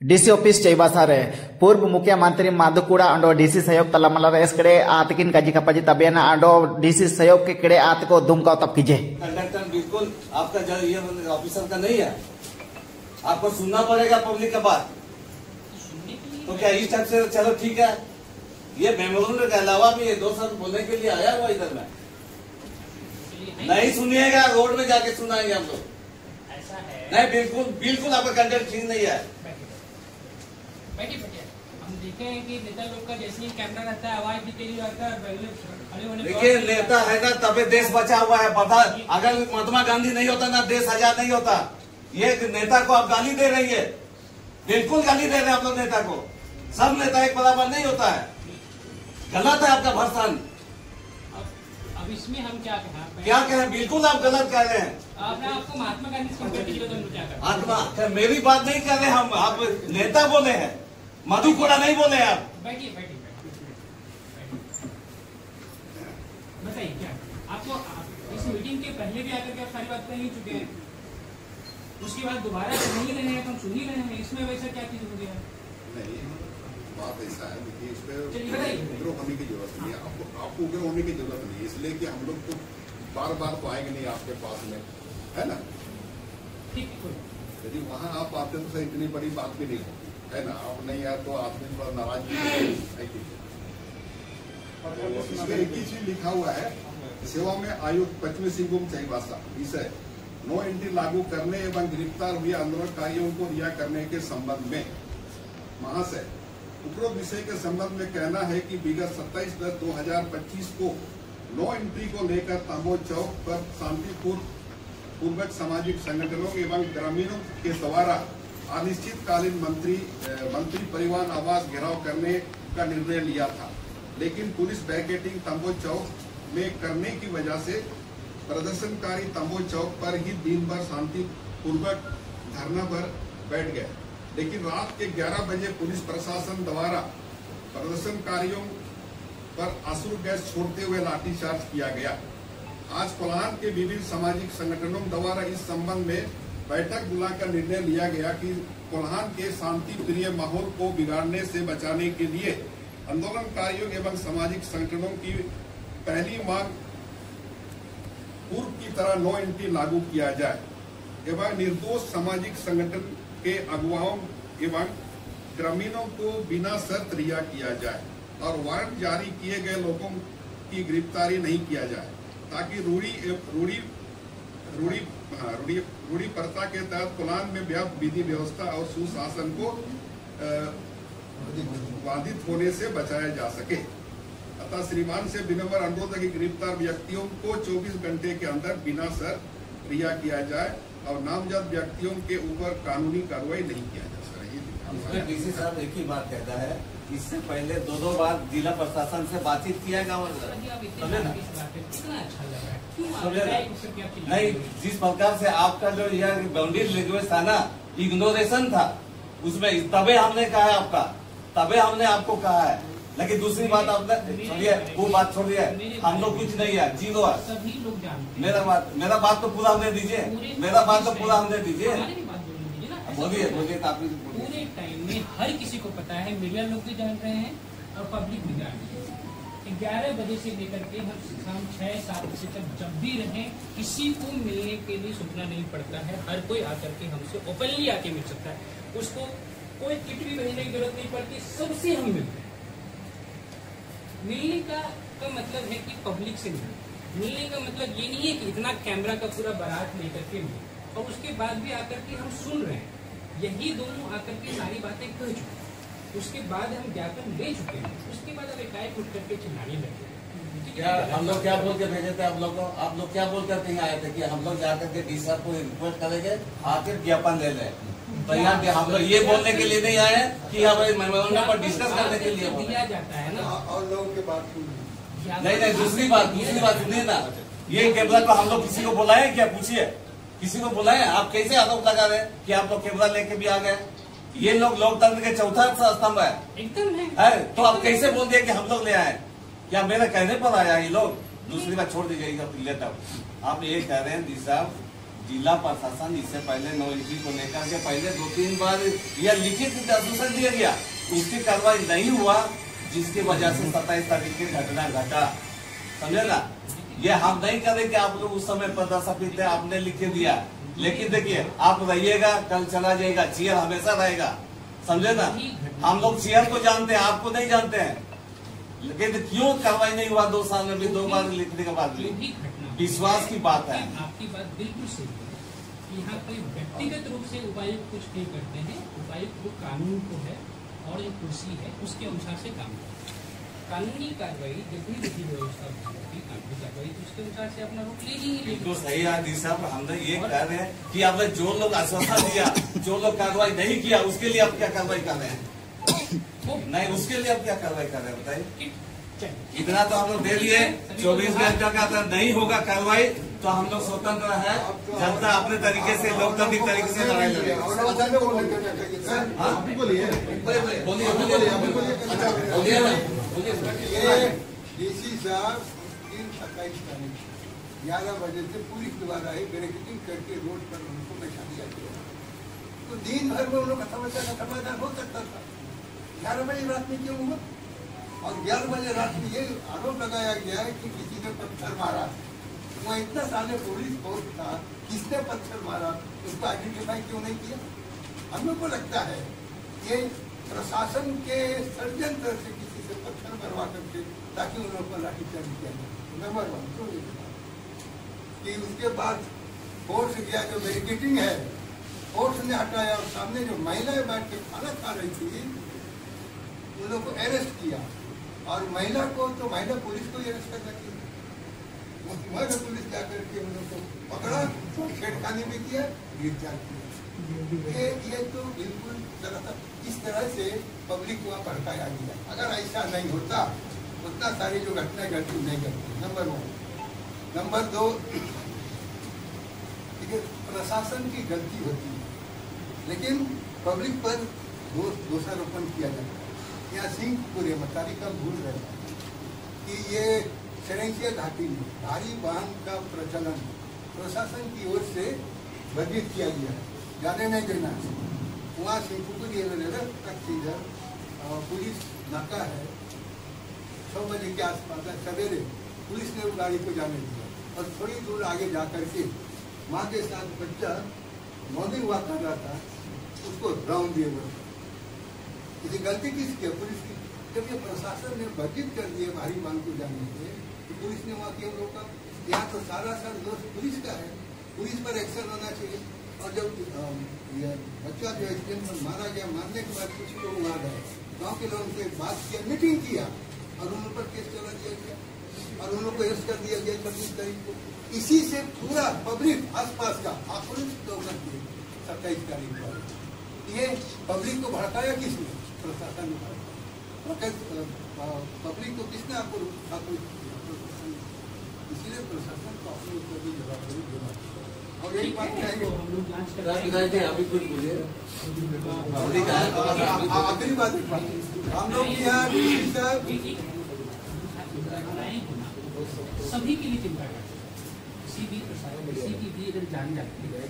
DC office चैबासारे पूर्व मुख्यमंत्री माधुकुड़ा अंडो DC सहयोग तलामला कड़े आतकिन काजी कपाजी तबेना अंडो डीसी सहयोग के कड़े आत को दुमका तब कीजिए। कंडक्टर बिल्कुल आपका ये ऑफिसर का नहीं है, आपको सुनना पड़ेगा पब्लिक का बात। तो क्या इस टाइप से चलो ठीक है, ये मेमोरेंडम के अलावा भी ये 2 शब्द बोलने के लिए आया हुआ इधर में नहीं सुनिएगा, रोड में जाके सुनाएंगे हम लोग। नहीं बिल्कुल बिल्कुल आपका कंटेंट ठीक नहीं है। हम देखे हैं कि नेता लोग का जैसे ही कैमरा रहता है आवाज निकली रहता है। देखिए नेता है ना तभी देश बचा हुआ है, पता। अगर महात्मा गांधी नहीं होता ना देश आजाद नहीं होता। ये नेता को आप गाली दे रही है, बिल्कुल गाली दे रहे हैं आप लोग नेता को। सब नेता एक बराबर नहीं होता है, गलत है आपका भर्सन। अब इसमें हम क्या कहें? क्या कहें? बिल्कुल आप गलत कह रहे हैं। आपको महात्मा गांधी आत्मा मेरी बात नहीं कर रहे हम, आप नेता बोले हैं, मधुकुड़ा नहीं बोले आप। बैठिए बताइए क्या आपको इस मीटिंग के पहले भी आकर के आप सारी बात कह ही चुके हैं, उसके बाद दोबारा सुन ही रहे हैं, हम सुन ही रहे हैं, इसमें वैसा क्या चीज हो गया? नहीं बात ऐसा है, देखिए इस पर उग्र होने की जरूरत नहीं है, आपको उग्र होने की जरूरत नहीं है, इसलिए कि हम लोग तो बार बार तो आएंगे नहीं आपके पास में, है ना। ठीक है, यदि वहाँ आप आते तो सर इतनी बड़ी बात भी नहीं होती, है ना। आप नहीं आए तो आदमी पर नाराज भी है। इसमें एक ही चीज लिखा हुआ है, सेवा में आयुक्त पश्चिमी सिंहभूम चैबासा विषय नो एंट्री लागू करने एवं गिरफ्तार हुए आंदोलनकारियों को रिहा करने के संबंध में महाशय उपरोक्त विषय के संबंध में कहना है कि विगत 27/10/2025 को नो एंट्री को लेकर तांबो चौक पर शांतिपूर्वक सामाजिक संगठनों एवं ग्रामीणों के द्वारा अनिश्चितकालीन मंत्री परिवहन आवास घेराव करने का निर्णय लिया था, लेकिन पुलिस बैरिकेडिंग तांबो चौक में करने की वजह से प्रदर्शनकारी तांबो चौक पर ही दिन भर शांतिपूर्वक धरना पर बैठ गए। लेकिन रात के 11 बजे पुलिस प्रशासन द्वारा प्रदर्शनकारियों पर आंसू गैस छोड़ते हुए लाठीचार्ज किया गया। आज कोल्हान के विभिन्न सामाजिक संगठनों द्वारा इस संबंध में बैठक बुलाकर निर्णय लिया गया कि कोल्हान के शांति प्रिय माहौल को बिगाड़ने से बचाने के लिए आंदोलनकारियों एवं सामाजिक संगठनों की पहली मांग पूर्व की तरह नो एंट्री लागू किया जाए एवं निर्दोष सामाजिक संगठन के अगुवाओं एवं ग्रामीणों को बिना शर्त रिहा किया जाए और वारंट जारी किए गए लोगों की गिरफ्तारी नहीं किया जाए, ताकि रूढ़ी प्रथा के तहत कोल्हान में व्याप्त विधि व्यवस्था और सुशासन को बाधित होने से बचाया जा सके। अतः श्रीमान से विनम्र अनुरोध है कि गिरफ्तार व्यक्तियों को 24 घंटे के अंदर बिना शर्त रिहा किया जाए और नामजद व्यक्तियों के ऊपर कानूनी कार्रवाई नहीं किया जा सकता। डीसी साहब एक ही बात कहता है, इससे पहले 2 बार जिला प्रशासन से बातचीत किया गाँव नहीं। जिस प्रकार से आपका जो यह बाउंड्री लैंग्वेज था ना, इग्नोरेशन था उसमें, तबे हमने कहा है आपका, तबे हमने आपको कहा है। लेकिन दूसरी बात आपने छोड़िए, वो बात छोड़िए, हम लोग कुछ नहीं है, जीरो है। सभी लोग जानते हैं। मेरा बात तो पूरा हमने दीजिए, मेरा बात तो पूरा हमने दीजिए। बोलिए पूरे टाइम में हर किसी को पता है, मीडिया लोग भी जान रहे हैं और पब्लिक भी जान रहे हैं। 11 बजे से लेकर के हम शाम 6-7 बजे तक जब भी रहे, किसी को मिलने के लिए सोचना नहीं पड़ता है। हर कोई आकर के हमसे ओपनली आके मिल सकता है, उसको कोई किट भी भेजने की जरूरत नहीं पड़ती, सबसे हम मिलते हैं। मिलने का मतलब है कि पब्लिक से मिलने का मतलब ये नहीं है कि इतना कैमरा का पूरा बारात लेकर के मिले, और उसके बाद भी आकर के हम सुन रहे हैं। यही दोनों आकर के सारी बातें कह चुके, उसके बाद हम ज्ञापन ले चुके हैं, उसके बाद अब एकाएक उठ करके चिल्लाने लगे। क्या हम लोग क्या बोल के भेजे थे आप लोग को? आप लोग क्या बोल कर कहीं आए थे कि हम लोग जाकर के डी साहब को रिक्वेस्ट करेंगे आकर ज्ञापन ले लें? तो यहाँ हम लोग ये बोलने के लिए नहीं आए हैं कि हमारे मेमोरेंडम पर डिस्कस करने के लिए दिया जाता है ना, और लोगों के बात नहीं। दूसरी बात सुनिए ना, ये कैमरा को हम लोग किसी को बुलाए क्या? पूछिए, किसी को बुलाए? आप कैसे आरोप लगा रहे हैं कि आप लोग कैमरा लेके भी आ गए? ये लोग लोकतंत्र के चौथा स्तंभ है, एकदम है। तो आप कैसे बोल दिए कि हम लोग ले आए? क्या मेरे कहने पर आया ये लोग? दूसरी बात छोड़ दीजिएगा लेता हूँ। आप ये कह रहे हैं डी साहब, जिला प्रशासन इससे पहले नो एंट्री को लेकर के पहले 2-3 बार यह लिखित सूचना दिया गया, उसकी कार्रवाई नहीं हुआ, जिसकी वजह से 27 तारीख की घटना घटा। समझे ना, ये हम नहीं करें कि आप लोग उस समय प्रदर्शित थे, आपने लिख के दिया, लेकिन देखिए आप रहिएगा, कल चला जाएगा, चेयर हमेशा रहेगा। समझे ना, हम लोग चेयर को जानते हैं, आपको नहीं जानते हैं, लेकिन क्यों कार्रवाई नहीं हुआ 2 साल में भी 2 बार लिखने के बाद भी? विश्वास की बात है। आपकी बात बिल्कुल सही है। यहाँ कोई व्यक्तिगत रूप से उपायुक्त कुछ नहीं करते हैं, उपायुक्त वो कानून को है और जो कुर्सी है उसके अनुसार से काम करते हैं। कानूनी कार्रवाई जब भी विधि व्यवस्था होगी, कानूनी कार्रवाई तो उसके अनुसार से अपना रुख लेगी। बिल्कुल सही है साहब, हम ये कह रहे हैं कि आपने जो लोग आश्वासन दिया, जो लोग कार्रवाई नहीं किया, उसके लिए आप क्या कार्रवाई कर रहे हैं? नहीं, उसके लिए आप क्या कार्रवाई कर रहे हैं बताइए? इतना तो हम लोग दे दिए, 24 घंटे का अगर नहीं होगा कार्रवाई तो हम लोग स्वतंत्र है, जनता अपने तरीके से लोकतांत्रिक तरीके से लड़ाई लड़ेगी। डीसी साहब 27 तारीख 11 बजे से पुलिस द्वारा ही बैरिकेडिंग करके रोड पर उनको बैठा दिया गया, तो दिन भर में उन लोग का समस्या का समाधान हो सकता था। 11 बजे रात में क्यों हुआ? और 11 बजे रात में ये आरोप लगाया गया है कि किसी ने पत्थर मारा। वहाँ इतना साले पुलिस फोर्स था, किसने पत्थर मारा उसको आइडेंटिफाई क्यों नहीं किया? हम लोग को लगता है ये प्रशासन के षड्यंत्र से किसी से पत्थर मरवा करके ताकि उन लोग को लाठीचार्ज किया जाए। नंबर 1 कि उसके बाद फोर्स गया, जो बैरिकेडिंग है फोर्स ने हटाया और सामने जो महिलाएं बैठ के खाना खा रही थी उन लोग को अरेस्ट किया, और महिला को तो महिला पुलिस को ही अरेस्ट करना चाहिए। महिला पुलिस जाकर के उन लोग को पकड़ा, छेड़खानी भी किया, गिरफ्तार किया। ये तो बिल्कुल इस तरह से पब्लिक को भड़काया गया। अगर ऐसा नहीं होता उतना सारी जो घटनाएं घटती नहीं करती। नंबर 1। नंबर 2, प्रशासन की गलती होती है, लेकिन पब्लिक पर दोषारोपण किया जाता है। यहाँ सिंहपुर मतारी का भूल रहे कि ये सरेंसिया घाटी में भारी वाहन का प्रचलन प्रशासन की ओर से वर्जित किया गया है, जाने नहीं देना। वहाँ सिंहपुर तक इधर पुलिस नाका है, 6 बजे के आसपास सवेरे पुलिस ने गाड़ी को जाने दिया, और थोड़ी दूर आगे जाकर के माँ के साथ बच्चा मॉर्निंग वॉक कर रहा था, उसको राउंड दिए हुए। इसे गलती किसकी है? पुलिस की। जब ये प्रशासन ने वर्जित कर दिए भारी वाहन को जाने से, तो पुलिस ने वहाँ किया लोग का, यहाँ तो सारा दोष पुलिस का है, पुलिस पर एक्शन होना चाहिए। और जब बच्चा जो एक्सीडेंट में मारा गया, मारने के बाद कुछ लोग वहाँ गए, गाँव के लोगों से बात किया, मीटिंग किया, और उन पर केस चला दिया गया, और उन लोग को अरेस्ट कर दिया गया 26 तारीख को। इसी से पूरा पब्लिक आसपास का आक्रोशित होकर के 27 तारीख को ये पब्लिक को भड़काया किसने? प्रशासन ने भड़काया। पब्लिक को किसने आक्रोशित किया? इसीलिए प्रशासन को अपने ऊपर भी जवाबदारी देना। और एक बात कहेंगे, अभी कुछ बोलिए। आखिरी बात, हम लोग यहाँ सभी के लिए चिंता करते हैं। किसी भी प्रशासन, किसी की भी अगर जान जाती है,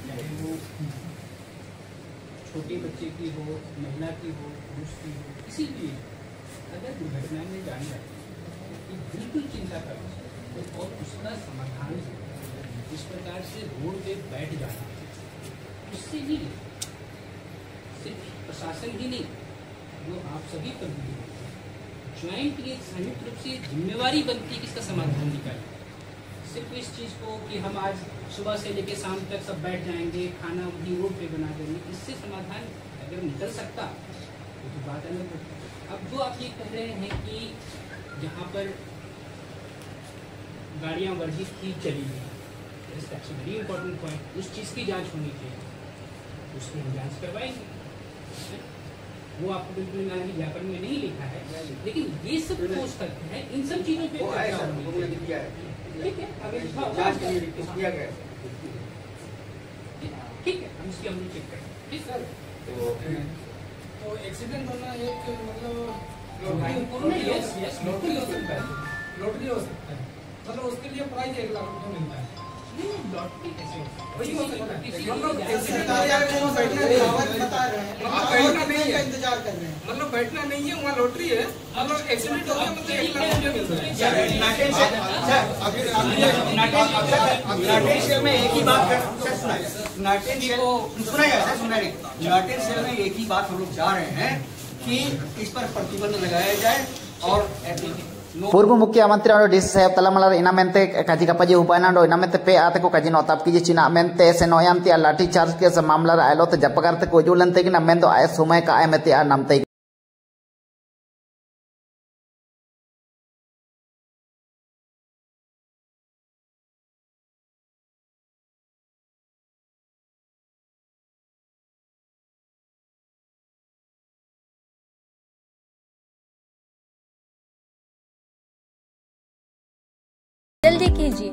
चाहे वो छोटे बच्चे की हो, महिला की हो, पुरुष की हो, किसी भी अगर दुर्घटना में जान जाती है कि बिल्कुल चिंता करना चाहिए, और उसका समाधान इस प्रकार से रोड पे बैठ जाना, उससे ही सिर्फ प्रशासन ही नहीं, जो आप सभी पर भी ज्वाइंटली संयुक्त रूप से जिम्मेवारी बनती है कि इसका समाधान निकालें। सिर्फ इस चीज़ को कि हम आज सुबह से लेकर शाम तक सब बैठ जाएंगे, खाना वही रोड पे बना देंगे, इससे समाधान अगर निकल सकता तो बात अलग होती है। अब जो आप ये कह रहे हैं कि यहाँ पर गाड़ियाँ वर्जित की चली गई, that's a very important point. उस चीज़ की जांच होनी चाहिए, उसकी हम जांच करवाएंगे। वो आपको बिल्कुल ज्ञापन में नहीं लिखा है, लेकिन ये सब ठोस तथ्य है, इन सब चीजों पे ठीक है, ठीक है, हम इसकी अमल चेक करें। ठीक सर, तो एक्सीडेंट होना एक मतलब लॉटरी हो सकता है, लॉटरी हो सकता है, मतलब उसके लिए प्राइज 1 लाख रुपये मिलता है। लॉटरी कैसे हो सकता है? वही हो सकता है। किसी हम लोग को ऐसे जाने इंतजार का नहीं है, मतलब बैठना नहीं है, वहाँ लॉटरी है। मतलब एक्सीडेंट हो गया मतलब 1 लाख रुपया मिल रहा है। नाटेन सेल में एक ही बात नाटेन सेल में एक ही बात हम लोग चाह रहे हैं कि इस पर प्रतिबंध लगाया जाए और पूर्व मुख्यमंत्री और डीसी साहेब तलामला इना मेंते काजी कापाजी उपायना इना मेंते पे आते को काजी नोताप कीजिए चिना मेंते से नोयांती लाठी चार्ज के से मामला आयलो ते जपगारते को जुलनते कि ना मेंदो आय समय का आय मेते आ नामते जल्दी कीजिए